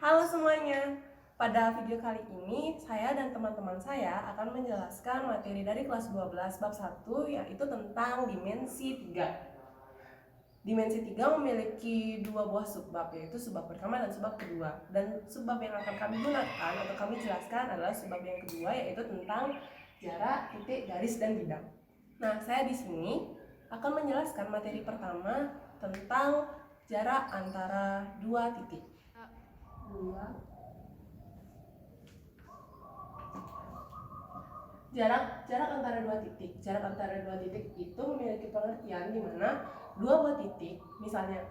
Halo semuanya, pada video kali ini saya dan teman-teman saya akan menjelaskan materi dari kelas 12 bab 1 yaitu tentang dimensi 3. Dimensi 3 memiliki dua buah subbab, yaitu subbab pertama dan subbab kedua. Dan subbab yang akan kami gunakan atau kami jelaskan adalah subbab yang kedua, yaitu tentang jarak, titik, garis, dan bidang. Nah, saya di sini akan menjelaskan materi pertama tentang jarak antara dua titik. Jarak antara dua titik. Jarak antara dua titik itu memiliki pengertian di mana dua buah titik, misalnya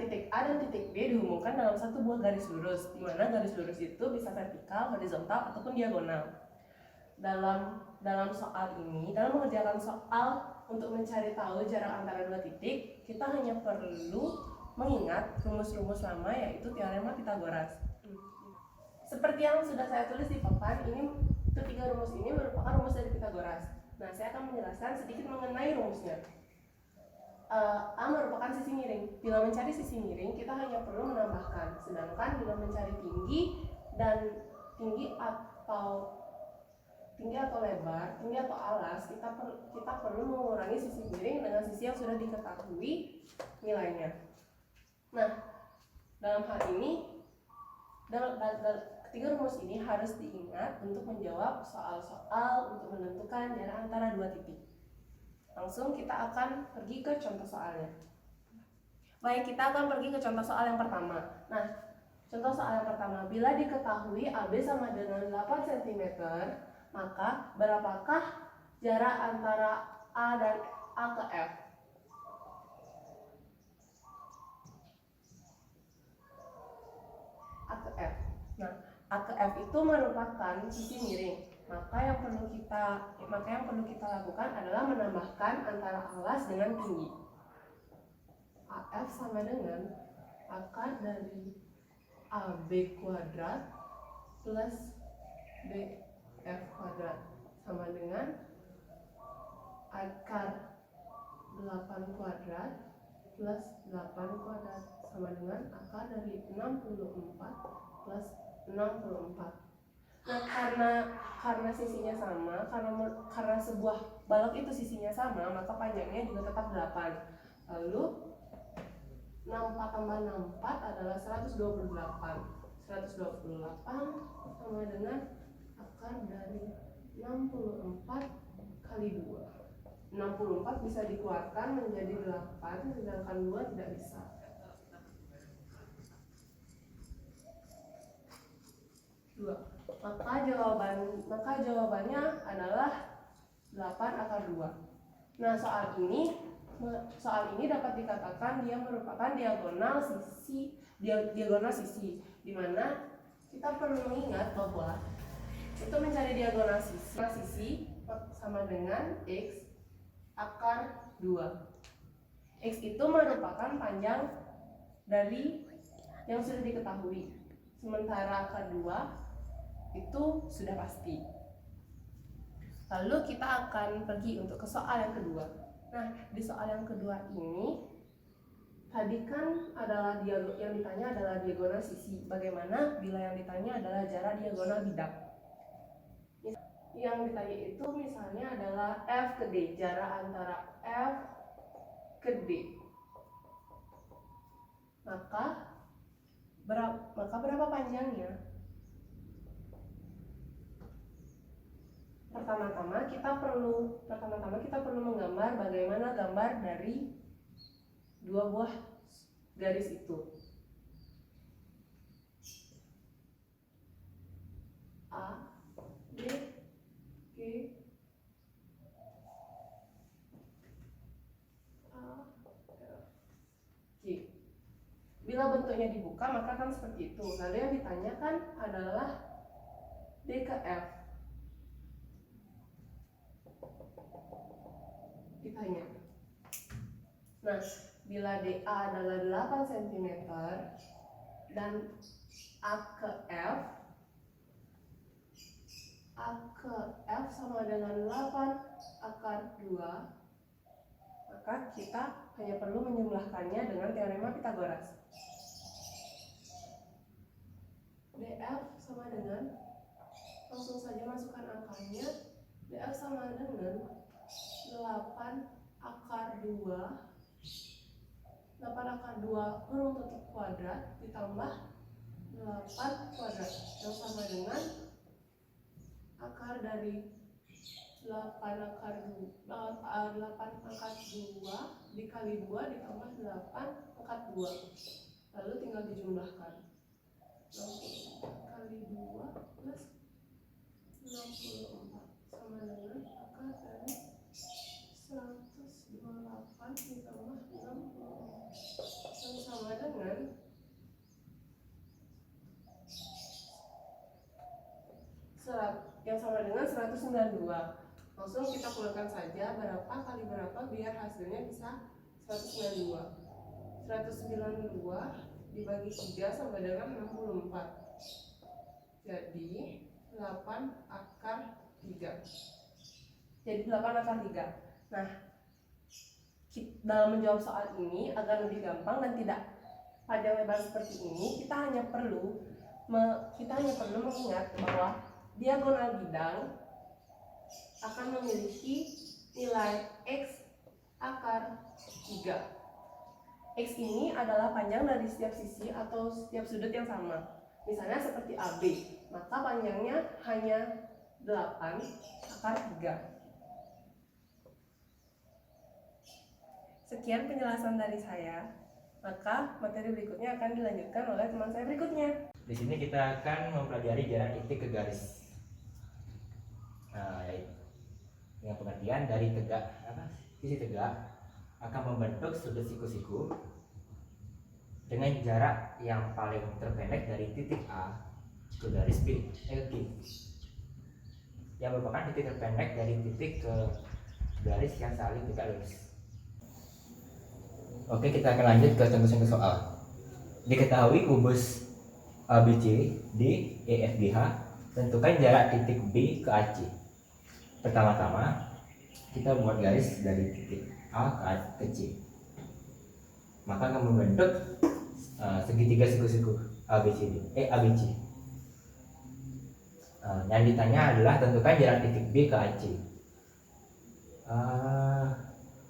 titik A dan titik B dihubungkan dalam satu buah garis lurus, di mana garis lurus itu bisa vertikal, horizontal, ataupun diagonal. Dalam soal ini, dalam mengerjakan soal untuk mencari tahu jarak antara dua titik, kita hanya perlu mengingat rumus-rumus lama, yaitu teorema Pythagoras. Seperti yang sudah saya tulis di papan, ketiga rumus ini merupakan rumus dari Pythagoras. Nah, saya akan menjelaskan sedikit mengenai rumusnya. A merupakan sisi miring. Bila mencari sisi miring, kita hanya perlu menambahkan. Sedangkan bila mencari tinggi atau lebar, tinggi atau alas, kita perlu mengurangi sisi miring dengan sisi yang sudah diketahui nilainya. Nah, dalam hal ini, ketiga rumus ini harus diingat untuk menjawab soal-soal untuk menentukan jarak antara dua titik. Langsung kita akan pergi ke contoh soalnya. Baik, kita akan pergi ke contoh soal yang pertama. Nah, contoh soal yang pertama, bila diketahui AB sama dengan 8 cm, maka berapakah jarak antara A dan A ke F? A ke F. Nah, A ke F itu merupakan sisi miring. Maka yang perlu kita lakukan adalah menambahkan antara alas dengan tinggi. AF sama dengan akar dari AB kuadrat plus BF kuadrat sama dengan akar 8 kuadrat plus 8 kuadrat sama dengan akar dari 64 plus 64. Nah, karena sisinya sama, karena sebuah balok itu sisinya sama, maka panjangnya juga tetap 8. Lalu 64 tambah 64 adalah 128. 128 sama dengan akar dari 64 kali 2. 64 bisa dikeluarkan menjadi 8, sedangkan 2 tidak bisa. Maka jawabannya adalah 8 akar 2. Nah, soal ini dapat dikatakan dia merupakan diagonal sisi, di mana kita perlu mengingat bahwa untuk mencari diagonal sisi sama dengan X akar 2. X itu merupakan panjang dari yang sudah diketahui, sementara akar 2 itu sudah pasti. Lalu kita akan pergi untuk ke soal yang kedua. Nah, di soal yang kedua ini tadi kan yang ditanya adalah diagonal sisi. Bagaimana bila yang ditanya adalah jarak diagonal bidang? Yang ditanya itu misalnya adalah F ke D, jarak antara F ke D. Maka berapa panjangnya? Pertama-tama kita perlu menggambar bagaimana gambar dari dua buah garis itu. A, B, G, A, F, G. Bila bentuknya dibuka maka kan seperti itu. Lalu yang ditanyakan adalah D ke F. Ditanya. Nah, bila DA adalah 8 cm dan A ke F sama dengan 8 akar 2, maka kita hanya perlu menjumlahkannya dengan teorema Pythagoras. DF sama dengan, langsung saja masukkan angkanya. DF sama dengan 8 akar 2 kurung tutup kuadrat ditambah 8 kuadrat yang sama dengan akar dari 8 akar 2 dikali 2 ditambah 8 akar 2. Lalu tinggal dijumlahkan. 64 kali 2 plus 64 sama dengan akar dari 128 ditambah 64 yang sama dengan 192. Langsung kita keluarkan saja berapa kali berapa biar hasilnya bisa 192. 192 dibagi 3 sama dengan 64. Jadi 8 akar 3. Nah, dalam menjawab soal ini agar lebih gampang dan tidak panjang lebar seperti ini, kita hanya perlu mengingat bahwa diagonal bidang akan memiliki nilai X akar 3. X ini adalah panjang dari setiap sisi atau setiap sudut yang sama. Misalnya seperti AB, maka panjangnya hanya 8 akar 3. Sekian penjelasan dari saya. Maka materi berikutnya akan dilanjutkan oleh teman saya berikutnya. Di sini kita akan mempelajari jarak titik ke garis. Dengan pengertian dari sisi tegak akan membentuk sudut siku-siku dengan jarak yang paling terpendek dari titik A ke garis B ke Q, yang merupakan titik terpendek dari titik ke garis yang saling tegak lurus. Oke, kita akan lanjut ke contoh-contoh soal. Diketahui kubus ABC, D, E, F, G, H. Tentukan jarak titik B ke AC. Pertama-tama kita buat garis dari titik A ke C. Maka akan membentuk segitiga siku-siku ABCD, ABC. Yang ditanya adalah tentukan jarak titik B ke AC.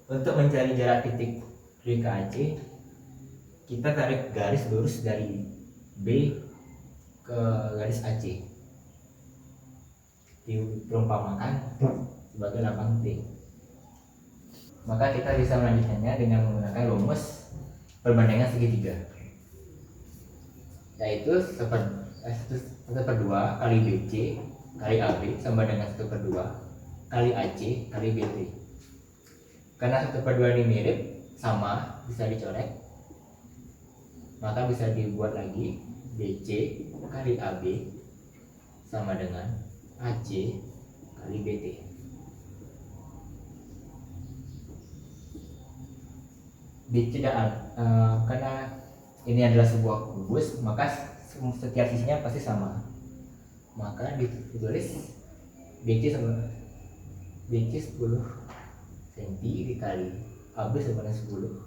Untuk mencari jarak titik B ke AC, kita tarik garis lurus dari B ke garis AC, diperumpamakan sebagai lambang T. Maka kita bisa melanjutkannya dengan menggunakan rumus perbandingan segitiga, yaitu 1/2 kali BC kali AB sama dengan 1/2 kali AC kali BT. Karena 1/2 ini mirip, sama, bisa dicoret, maka bisa dibuat lagi BC kali AB sama dengan AC kali BT. BC karena ini adalah sebuah kubus, maka setiap sisinya pasti sama. Maka ditulis BC 10 cm dikali AB sama dengan 10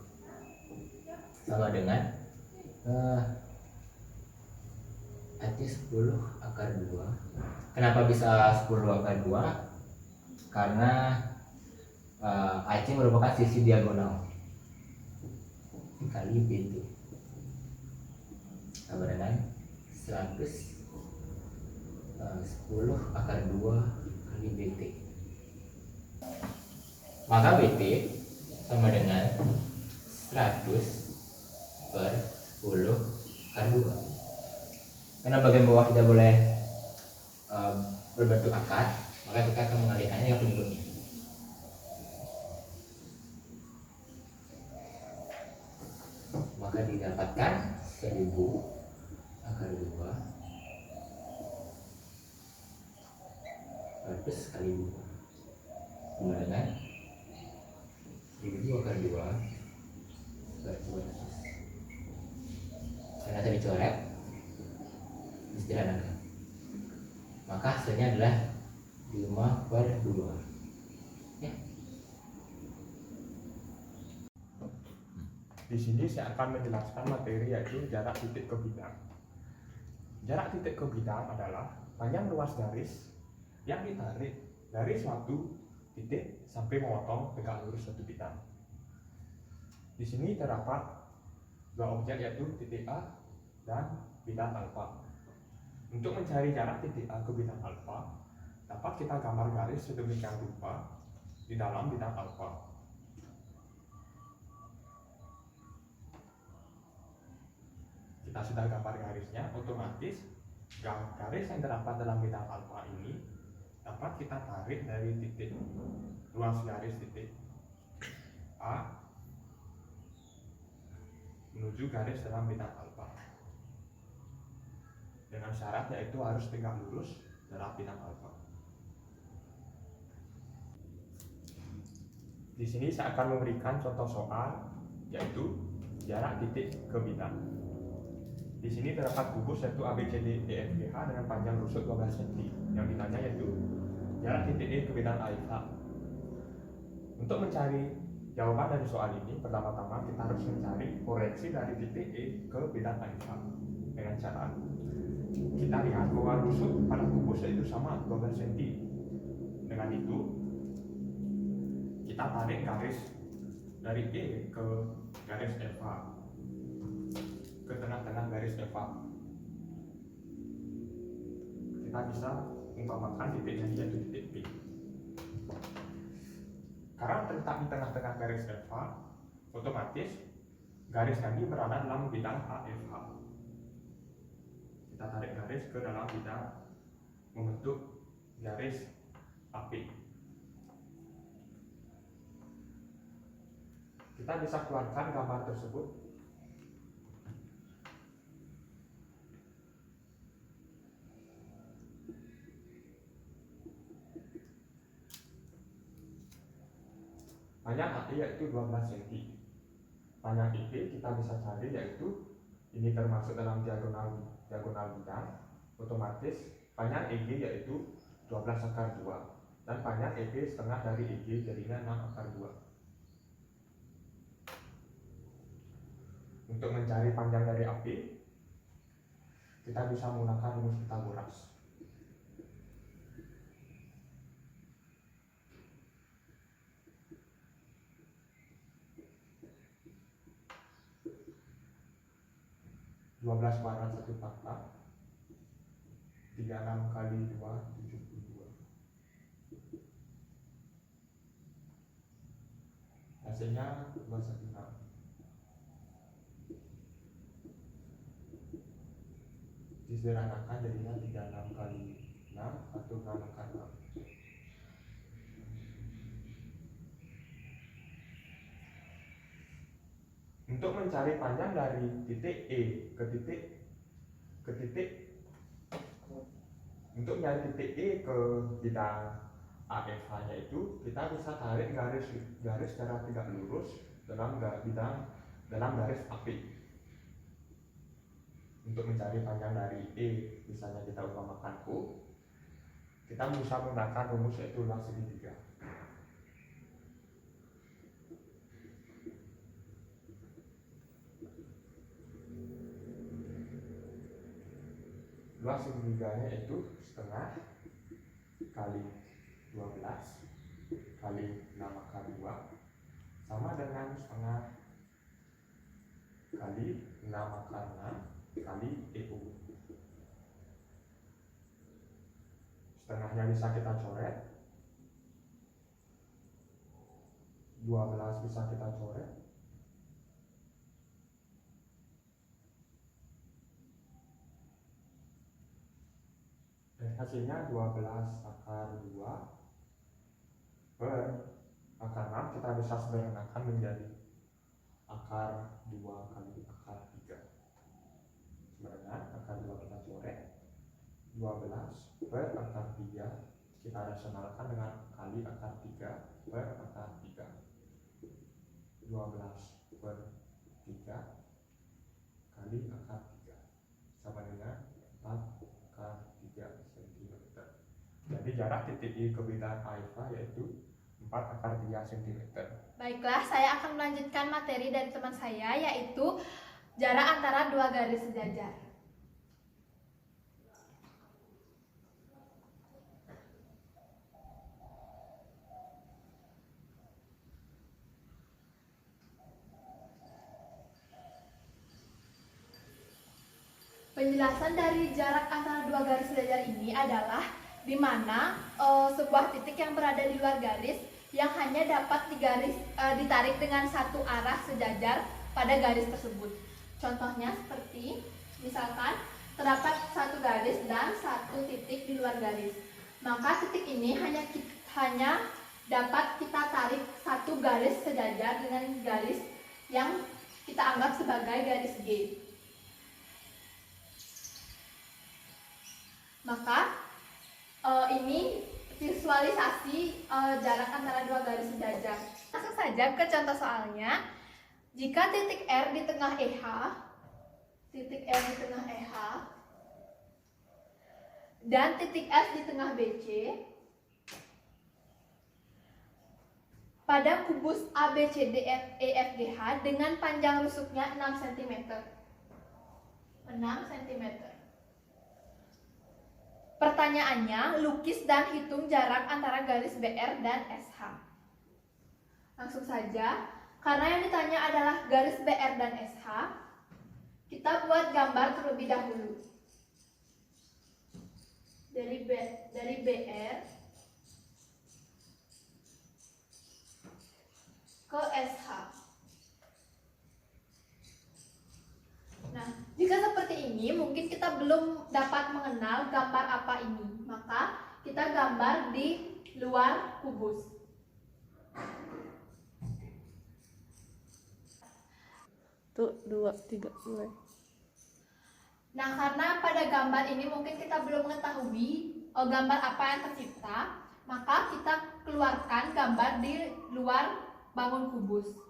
sama dengan AC 10 akar 2. Kenapa bisa 10 akar 2? Karena AC merupakan sisi diagonal dikali BT sama dengan 100 10 akar 2 kali BT. Maka BT sama dengan 100/10 akar 2. Karena bagian bawah tidak boleh berbentuk akar, maka kita akan mengalihkannya yang penyebutnya. Maka didapatkan 1000 akar 2 100 kali 2 sama dengan 1000 akar 2 per 200. Karena tadi coret, disederhanakan, maka hasilnya adalah 5/2 ya. Di sini saya akan menjelaskan materi yaitu jarak titik ke bidang. Jarak titik ke bidang adalah panjang luas garis yang ditarik dari suatu titik sampai memotong tegak lurus suatu bidang. Di sini terdapat dua objek yaitu titik A dan bidang alfa. Untuk mencari jarak titik A ke bidang alfa, dapat kita gambar garis sedemikian rupa di dalam bidang alfa. Kita sudah gambar garisnya, otomatis garis yang terdapat dalam bidang alfa ini dapat kita tarik dari titik luas garis titik A menuju garis dalam bidang alfa dengan syarat yaitu harus tegak lurus dalam bidang alfa. Di sini saya akan memberikan contoh soal yaitu jarak titik ke bidang. Di sini terdapat kubus yaitu ABCDEFGH dengan panjang rusuk 12 cm. Yang ditanya yaitu jarak titik E ke bidang alfa. Untuk mencari jawaban dari soal ini, pertama-tama kita harus mencari proyeksi dari titik E ke bidang alfa dengan cara kita lihat bahwa rusuk pada kubus yaitu sama 12 cm. Dengan itu kita tarik garis dari E ke garis alfa, ke tengah-tengah garis alfa. Kita bisa mengumpamakan titiknya yaitu titik P. Karena terletak di tengah-tengah garis alfa, otomatis garis tadi berada dalam bidang AFH. Kita tarik garis ke dalam bidang membentuk garis AP. Kita bisa keluarkan gambar tersebut. Panjang AE yaitu 12 cm. Panjang IP kita bisa cari yaitu ini termasuk dalam diagonal bidang. Otomatis panjang EG yaitu 12/2 dan panjang EB setengah dari EG jadinya 6/2. Untuk mencari panjang dari AP, kita bisa menggunakan rumus Pythagoras. (12 kuadrat 1 pangkat 36 kali 2 72). Hasilnya 216. Disederhanakan jadinya 36 kali 6 atau 6 kali 6. Untuk mencari panjang dari titik E ke titik untuk mencari titik E ke bidang AFH nya itu kita bisa tarik garis secara tegak lurus dalam garis AP. Untuk mencari panjang dari E, misalnya kita umpamakan O, kita bisa menggunakan rumus yaitu ulang segitiga. Luas segitiganya itu setengah kali 12 kali 6/2 sama dengan setengah kali 6/6 kali EU. Setengahnya bisa kita coret, 12 bisa kita coret, dan hasilnya 12/2 per akar 6 kita bisa sederhanakan menjadi akar 2 kali akar 3. Sebenarnya akar 2 kita coret, 12 per akar 3 kita rasionalkan dengan kali akar 3 per akar 3. 12 per 3 kali akar 3 sama dengan 4 akar 3 cm. Jadi jarak titik I ke bidang alfa yaitu 4 akar 3 cm. Baiklah, saya akan melanjutkan materi dari teman saya, yaitu jarak antara dua garis sejajar. Penjelasan dari jarak antara dua garis sejajar ini adalah di mana sebuah titik yang berada di luar garis yang hanya dapat ditarik dengan satu arah sejajar pada garis tersebut. Contohnya seperti misalkan terdapat satu garis dan satu titik di luar garis. Maka titik ini hanya dapat kita tarik satu garis sejajar dengan garis yang kita anggap sebagai garis G. Maka ini visualisasi jarak antara dua garis sejajar. Langsung saja ke contoh soalnya. Jika titik R di tengah EH, dan titik S di tengah BC, pada kubus ABCDEFGH dengan panjang rusuknya 6 cm. 6 cm. Pertanyaannya, lukis dan hitung jarak antara garis BR dan SH. Langsung saja, karena yang ditanya adalah garis BR dan SH, kita buat gambar terlebih dahulu. Dari BR ke SH. Nah, jika seperti ini, mungkin kita belum dapat mengenal gambar apa ini. Maka kita gambar di luar kubus. Tuh, 2, 3, mulai. Nah, karena pada gambar ini mungkin kita belum mengetahui gambar apa yang tercipta, maka kita keluarkan gambar di luar bangun kubus.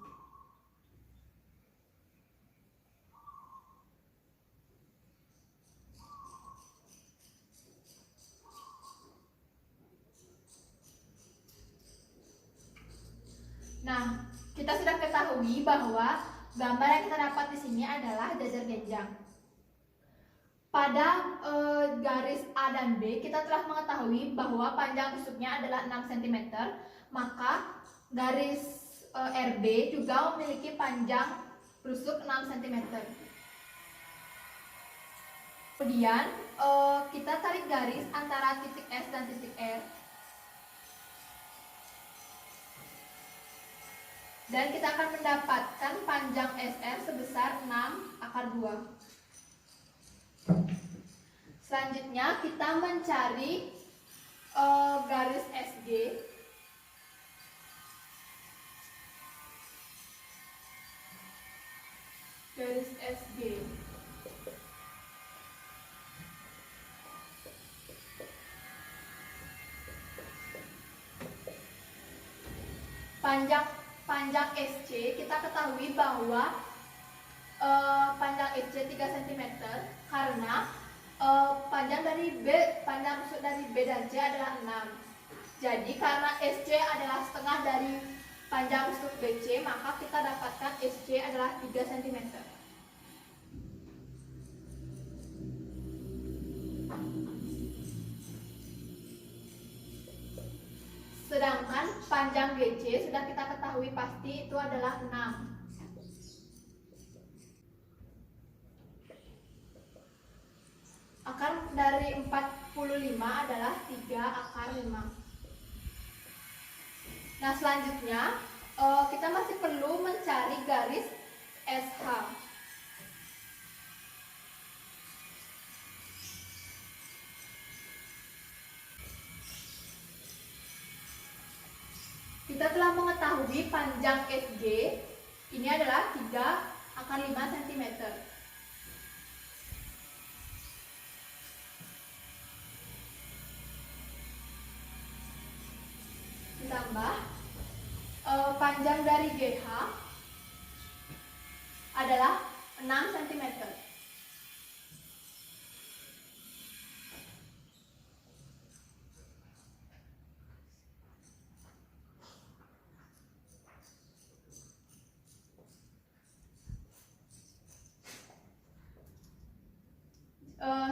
Nah, kita sudah ketahui bahwa gambar yang kita dapat di sini adalah jajar genjang. Pada garis A dan B, kita telah mengetahui bahwa panjang rusuknya adalah 6 cm, maka garis RB juga memiliki panjang rusuk 6 cm. Kemudian, kita tarik garis antara titik S dan titik R. Dan kita akan mendapatkan panjang SR sebesar 6/2. Selanjutnya kita mencari garis SG. Garis SG. Panjang SC, kita ketahui bahwa panjang SC 3 cm karena panjang rusuk dari B dan C adalah 6. Jadi karena SC adalah setengah dari panjang rusuk BC, maka kita dapatkan SC adalah 3 cm. Sedangkan panjang GC sudah kita ketahui pasti itu adalah 6. Akar dari 45 adalah 3/5. Nah, selanjutnya kita masih perlu mencari garis SH. Kita telah mengetahui panjang SG ini adalah 3/5 cm. Ditambah panjang dari GH adalah 6 cm.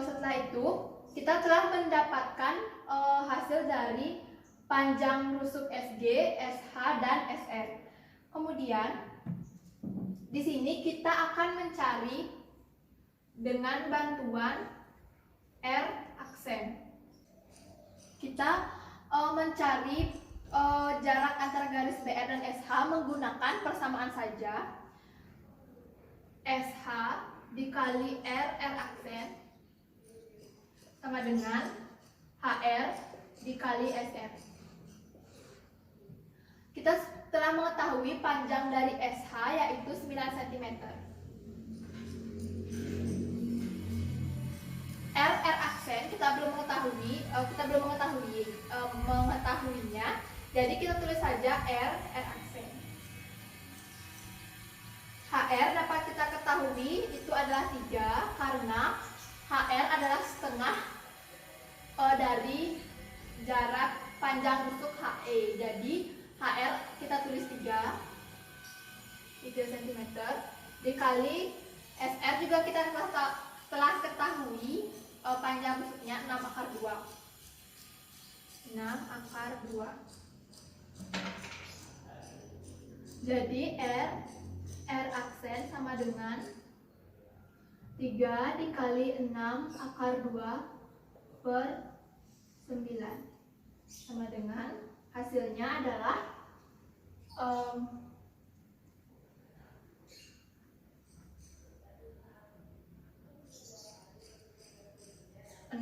Setelah itu, kita telah mendapatkan hasil dari panjang rusuk SG, SH, dan SR. Kemudian, di sini kita akan mencari dengan bantuan R aksen. Kita mencari jarak antara garis BR dan SH menggunakan persamaan saja. SH dikali R aksen sama dengan HR dikali SR. Kita telah mengetahui panjang dari SH yaitu 9 cm. R aksen kita belum mengetahuinya. Jadi kita tulis saja R aksen. HR dapat kita ketahui itu adalah 3 karena HR adalah setengah dari jarak panjang rusuk HE. Jadi HR kita tulis 3 cm dikali SR juga kita telah ketahui panjang rusuknya 6 akar 2. 6 akar 2. Jadi R aksen sama dengan 3 dikali 6 akar 2 per 9 sama dengan hasilnya adalah 6.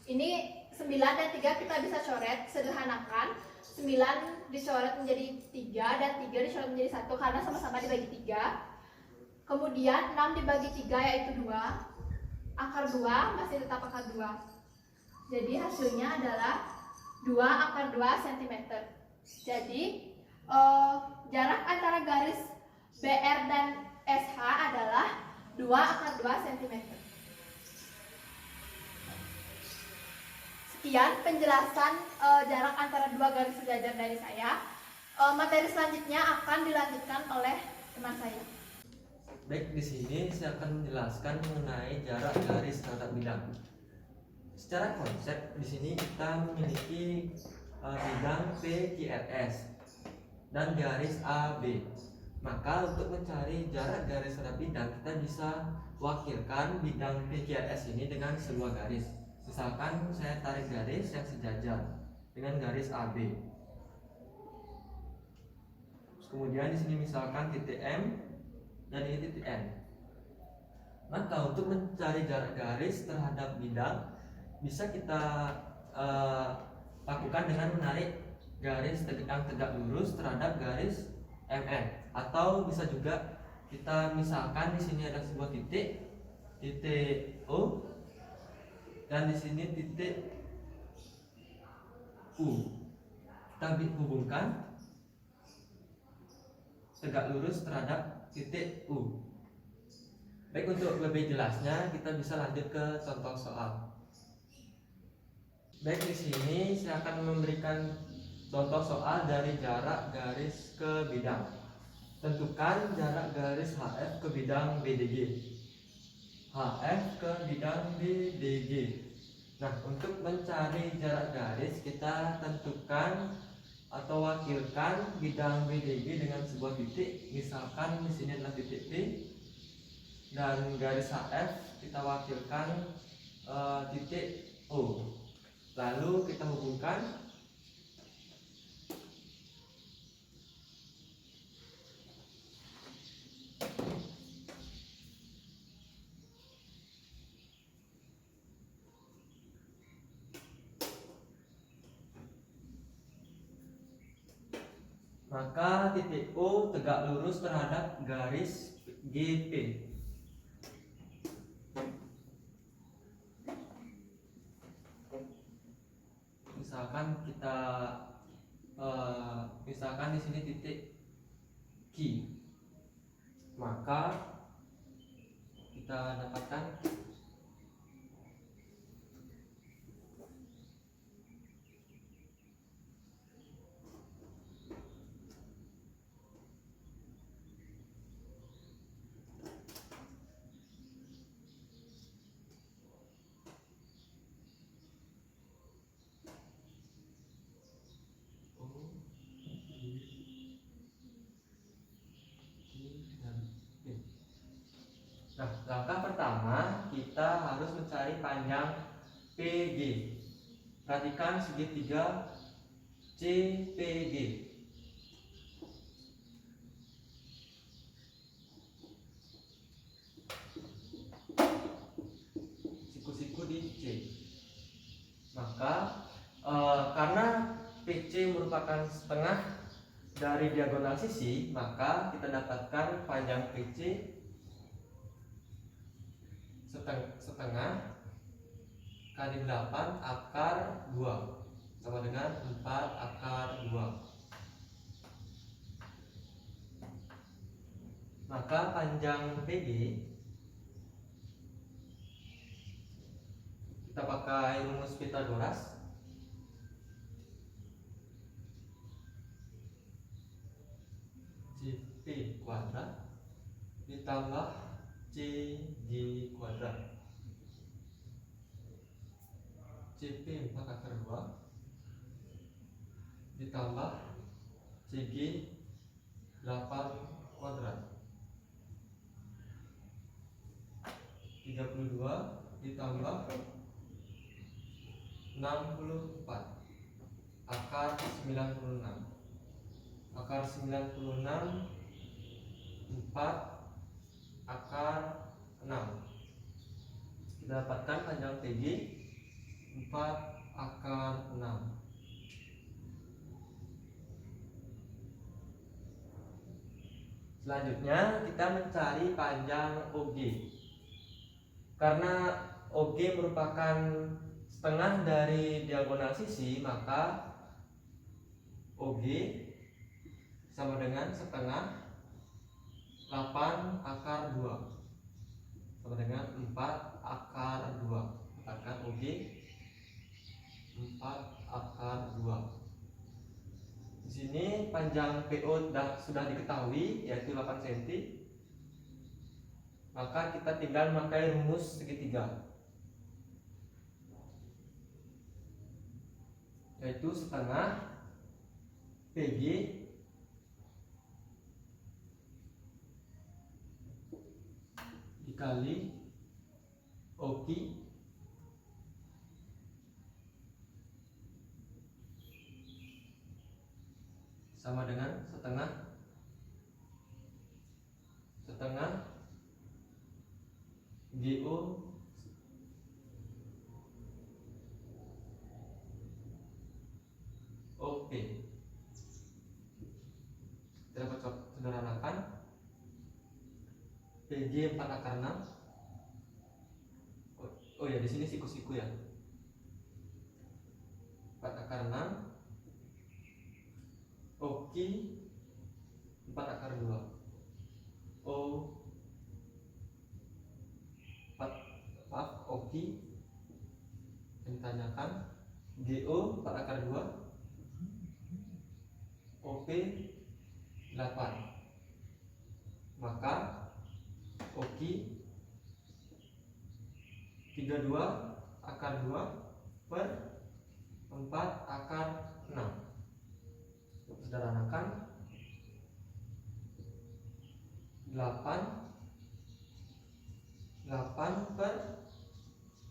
Ini 9 dan 3 kita bisa coret, sederhanakan. 9 dicoret menjadi 3 dan 3 dicoret menjadi 1 karena sama-sama dibagi 3. Kemudian 6 dibagi 3 yaitu 2. Akar 2 masih tetap akar 2. Jadi hasilnya adalah 2 akar 2 cm. Jadi jarak antara garis BR dan SH adalah 2 akar 2 cm. Sekian penjelasan jarak antara dua garis sejajar dari saya. Materi selanjutnya akan dilanjutkan oleh teman saya. Baik, di sini saya akan menjelaskan mengenai jarak garis terhadap bidang. Secara konsep di sini kita memiliki bidang PQRS dan garis AB. Maka untuk mencari jarak garis terhadap bidang kita bisa wakilkan bidang PQRS ini dengan sebuah garis. Misalkan saya tarik garis yang sejajar dengan garis AB. Kemudian di sini misalkan titik M dan ini titik N. Maka untuk mencari jarak garis terhadap bidang bisa kita lakukan dengan menarik garis yang tegak lurus terhadap garis MN, atau bisa juga kita misalkan di sini ada sebuah titik O dan di sini titik U. Kita hubungkan tegak lurus terhadap titik U. Baik, untuk lebih jelasnya kita bisa lanjut ke contoh soal. Baik, di sini saya akan memberikan contoh soal dari jarak garis ke bidang. Tentukan jarak garis HF ke bidang BDG. HF ke bidang BDG. Nah, untuk mencari jarak garis kita tentukan atau wakilkan bidang BDG dengan sebuah titik. Misalkan di sini adalah titik P dan garis HF kita wakilkan titik O. Lalu kita hubungkan maka titik O tegak lurus terhadap garis GP. Misalkan di sini titik Q, maka kita dapatkan Nah, langkah pertama PG. Perhatikan segitiga CPG. Siku-siku di C. Maka karena PC merupakan setengah dari diagonal sisi, maka kita dapatkan panjang PC setengah kali 8 akar 2 sama dengan 4 akar 2. Maka panjang PG kita pakai rumus Pythagoras. CP kuadrat ditambah CG kuadrat. CP 4 akar 2 ditambah CG 8 kuadrat. 32 ditambah 64 akar 96. Akar 96 4 akar 6. Kita dapatkan panjang PG 4 akar 6. Selanjutnya kita mencari panjang OG. Karena OG merupakan setengah dari diagonal sisi, maka OG sama dengan setengah 8 akar 2 sama dengan 4 akar 2. Maka OG 4 akar 2. Di sini panjang PO sudah diketahui, yaitu 8 cm. Maka kita tinggal memakai rumus segitiga, yaitu setengah PG dikali OQ sama dengan setengah GO OP. Kita dapat sederhanakan PG 4 akar 6. Oh ya, di sini siku-siku ya. 4 akar 6 OQ 4 akar 2 O 4 OQ yang ditanyakan GO 4 akar 2 OP 8. Maka OQ 32 akar 2 per 4 akar 6. Sederhanakan 8 per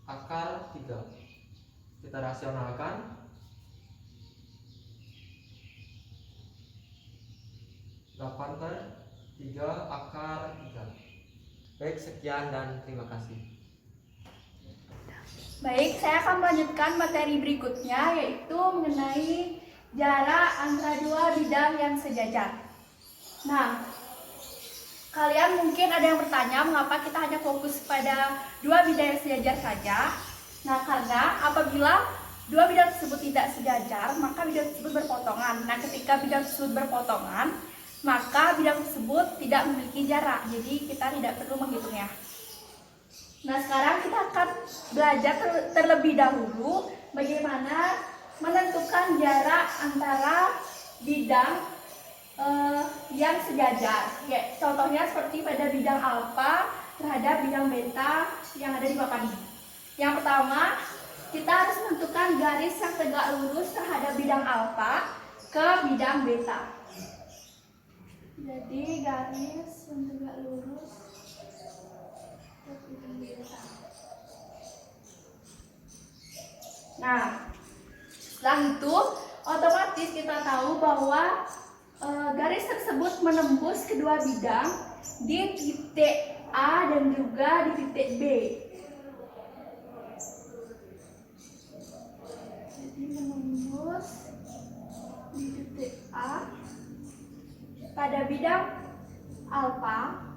akar 3. Kita rasionalkan 8 per 3 akar 3. Baik, sekian dan terima kasih. Baik, saya akan melanjutkan materi berikutnya, yaitu mengenai jarak antara dua bidang yang sejajar. Nah, kalian mungkin ada yang bertanya mengapa kita hanya fokus pada dua bidang yang sejajar saja. Nah, karena apabila dua bidang tersebut tidak sejajar, maka bidang tersebut berpotongan. Nah, ketika bidang tersebut berpotongan, maka bidang tersebut tidak memiliki jarak, jadi kita tidak perlu menghitungnya. Nah, sekarang kita akan belajar terlebih dahulu bagaimana menentukan jarak antara bidang yang sejajar. Ya, contohnya seperti pada bidang alfa terhadap bidang beta yang ada di papan ini. Yang pertama, kita harus menentukan garis yang tegak lurus terhadap bidang alfa ke bidang beta. Jadi garis yang tegak lurus ke bidang beta. Nah, setelah itu otomatis kita tahu bahwa garis tersebut menembus kedua bidang di titik A dan juga di titik B. Jadi menembus di titik A pada bidang alfa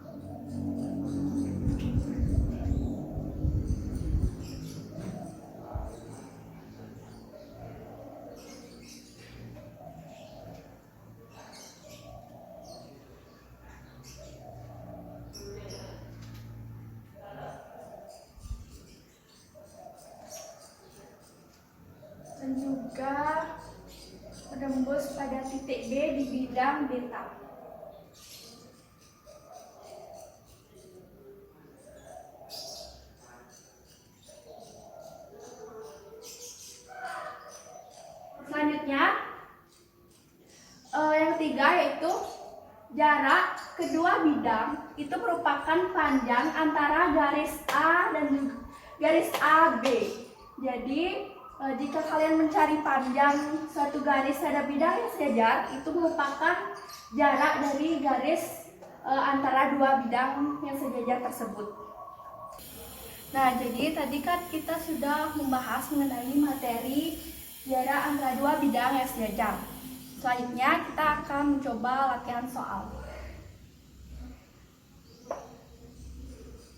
dan juga menembus pada titik B di bidang beta. Selanjutnya, yang ketiga yaitu jarak kedua bidang itu merupakan panjang antara garis A dan garis AB. Jadi jika kalian mencari panjang suatu garis pada bidang yang sejajar, itu merupakan jarak dari garis antara dua bidang yang sejajar tersebut. Nah, jadi tadi kan kita sudah membahas mengenai materi jarak antara dua bidang yang sejajar. Selanjutnya kita akan mencoba latihan soal.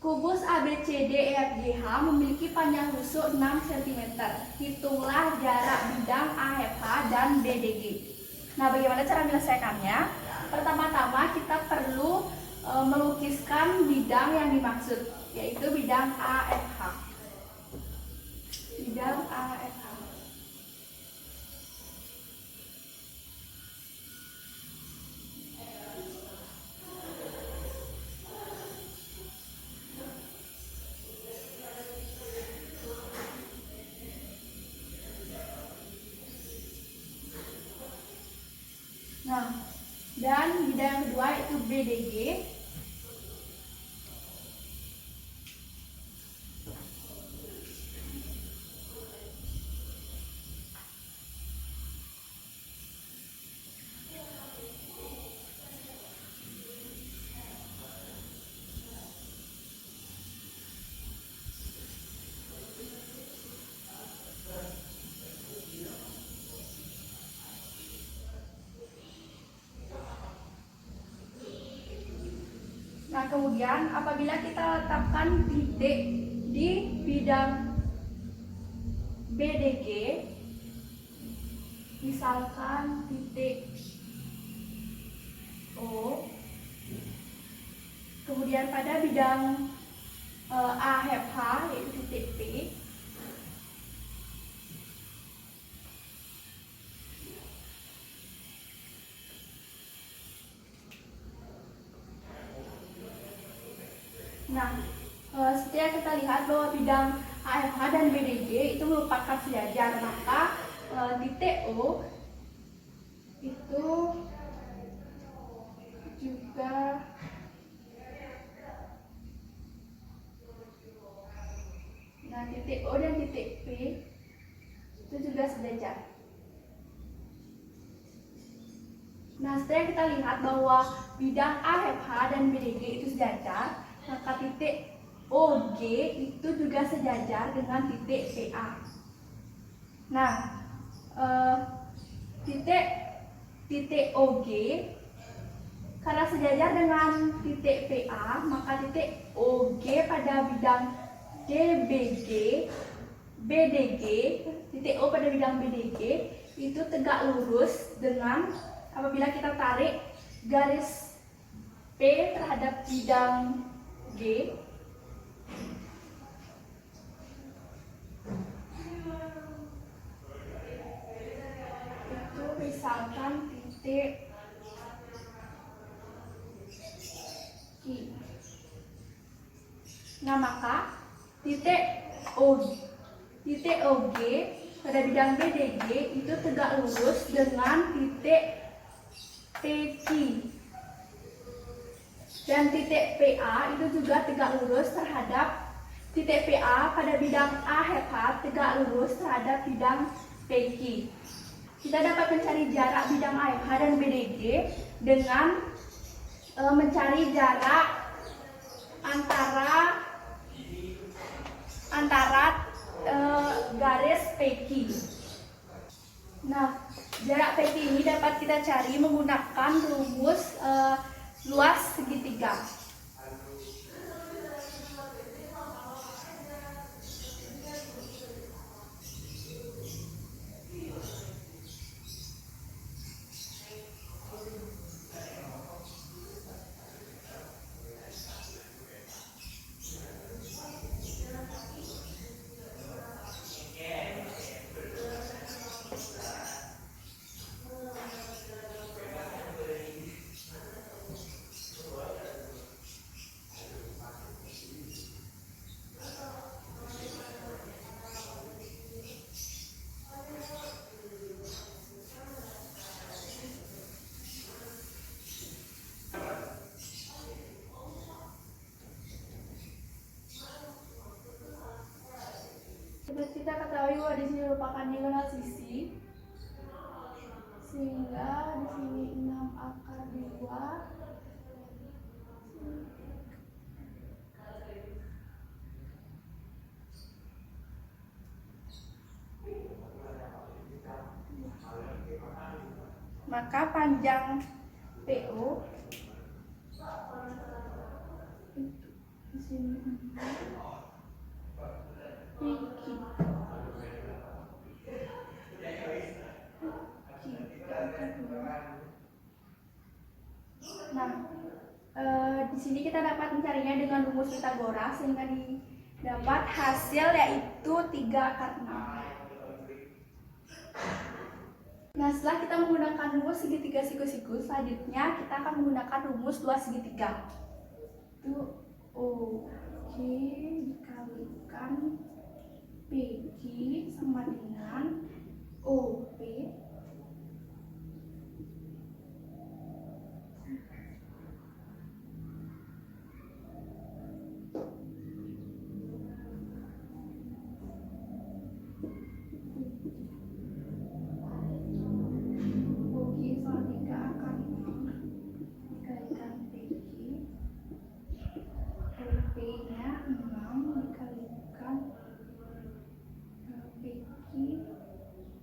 Kubus ABCDEFGH memiliki panjang rusuk 6 cm. Hitunglah jarak bidang AFH dan BDG. Nah, bagaimana cara menyelesaikannya? Pertama-tama kita perlu melukiskan bidang yang dimaksud, yaitu bidang AFH. Bidang AFH. Nah, dan bidang yang kedua itu BDG. Nah, kemudian apabila kita letakkan titik di bidang BDG, misalkan titik O, kemudian pada bidang AFH yaitu titik P, nah, setelah kita lihat bahwa bidang AFH dan BDG itu merupakan sejajar, maka titik O itu juga titik O dan titik P itu juga sejajar. Nah, setelah kita lihat bahwa bidang AFH dan BDG itu sejajar, maka titik OG itu juga sejajar dengan titik PA. Nah, titik OG karena sejajar dengan titik PA, maka titik OG pada bidang DBG, BDG, titik O pada bidang BDG itu tegak lurus dengan apabila kita tarik garis P terhadap bidang G. Itu misalkan titik Q. Nah, maka titik OG pada bidang BDG itu tegak lurus dengan titik PQ. Dan titik PA itu juga tegak lurus terhadap titik PA pada bidang AHH tegak lurus terhadap bidang PQ. Kita dapat mencari jarak bidang AHH dan BDG dengan mencari jarak antara garis PQ. Nah, jarak PQ ini dapat kita cari menggunakan rumus luas segitiga. Seperti kita ketahui bahwa di sini merupakan diagonal sisi, sehingga di sini 6 akar 2. Maka panjang PO di sini di sini kita dapat mencarinya dengan rumus Pythagoras sehingga didapat hasil yaitu 3 akar 6. Nah, setelah kita menggunakan rumus segitiga siku-siku, selanjutnya kita akan menggunakan rumus luas segitiga. Itu OQ dikalikan PQ sama dengan OP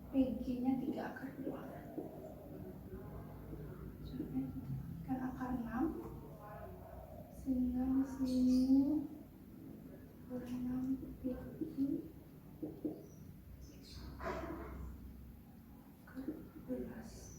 PG-nya 3 akar 2 kan akar 6 sehingga di sini 6 PG akar 12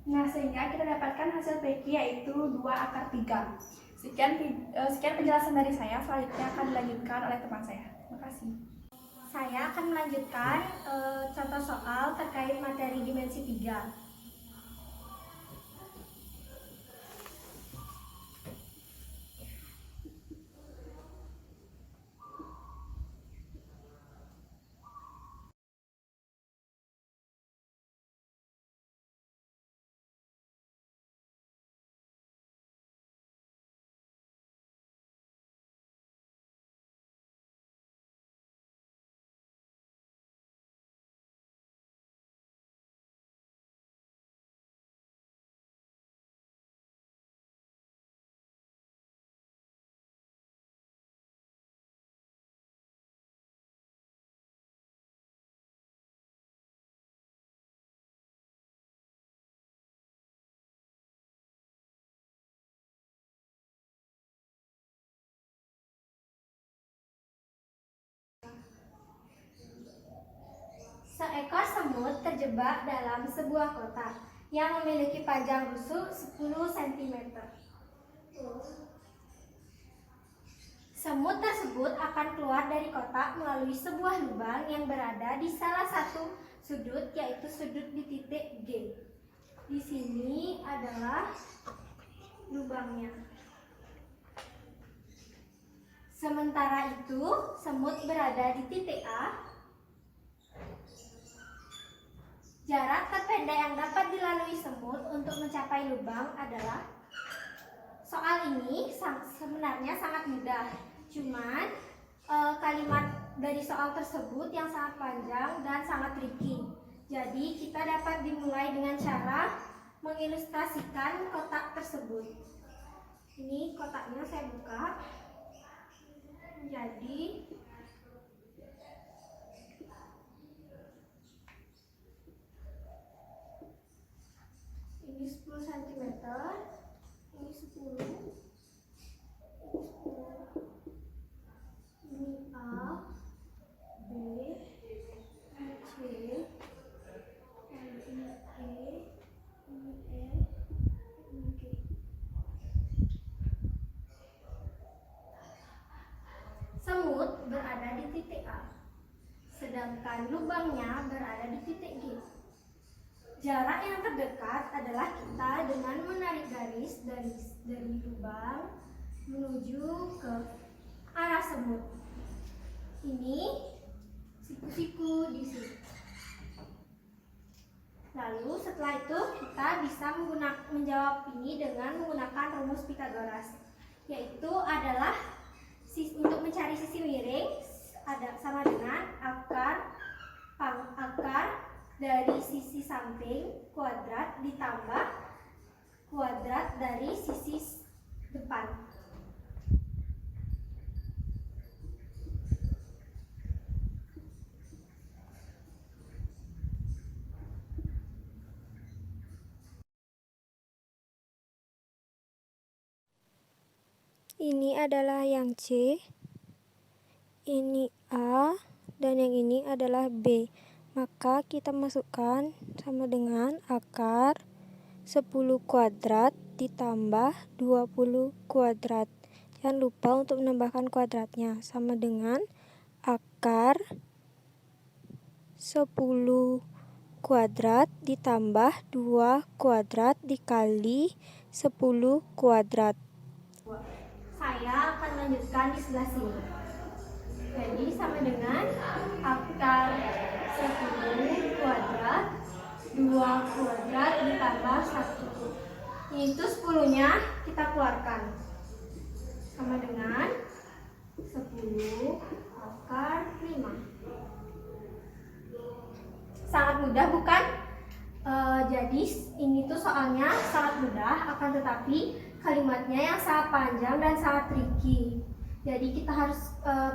Nah, sehingga kita dapatkan hasil PQ yaitu 2 akar 3. Sekian penjelasan dari saya, selanjutnya akan dilanjutkan oleh teman saya. Terima kasih. Saya akan melanjutkan contoh soal terkait materi dimensi 3. Seekor semut terjebak dalam sebuah kotak yang memiliki panjang rusuk 10 cm. Semut tersebut akan keluar dari kotak melalui sebuah lubang yang berada di salah satu sudut, yaitu sudut di titik G. Di sini adalah lubangnya. Sementara itu, semut berada di titik A. Jarak terpendek yang dapat dilalui semut untuk mencapai lubang adalah. Soal ini sebenarnya sangat mudah, cuman kalimat dari soal tersebut yang sangat panjang dan sangat tricky. Jadi kita dapat dimulai dengan cara mengilustrasikan kotak tersebut. Ini kotaknya saya buka. Jadi ini 10 cm, ini 10, ini A, B, ini C, ini E, ini F, ini G. Semut berada di titik A, sedangkan lubangnya berada di titik G. Jarak yang terdekat adalah kita dengan menarik garis dari lubang menuju ke arah semut. Ini siku-siku di sini. Lalu setelah itu kita bisa menjawab ini dengan menggunakan rumus Pythagoras, yaitu adalah untuk mencari sisi miring ada sama dengan akar dari sisi samping kuadrat ditambah kuadrat dari sisi depan. Ini adalah yang C, ini A, dan yang ini adalah B. Maka kita masukkan sama dengan akar 10 kuadrat ditambah 20 kuadrat. Jangan lupa untuk menambahkan kuadratnya, sama dengan akar 10 kuadrat ditambah 2 kuadrat dikali 10 kuadrat. Saya akan lanjutkan di sebelah sini. Jadi sama dengan akar 10 kuadrat 2 kuadrat ditambah 1. Itu 10-nya kita keluarkan. Sama dengan 10 akar 5. Sangat mudah bukan? Jadi ini tuh soalnya sangat mudah, akan tetapi kalimatnya yang sangat panjang dan sangat tricky. Jadi kita harus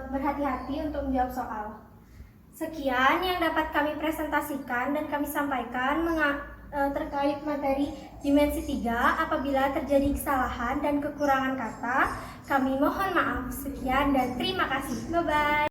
berhati-hati untuk menjawab soal. Sekian yang dapat kami presentasikan dan kami sampaikan terkait materi dimensi 3. Apabila terjadi kesalahan dan kekurangan kata, kami mohon maaf. Sekian dan terima kasih. Bye-bye.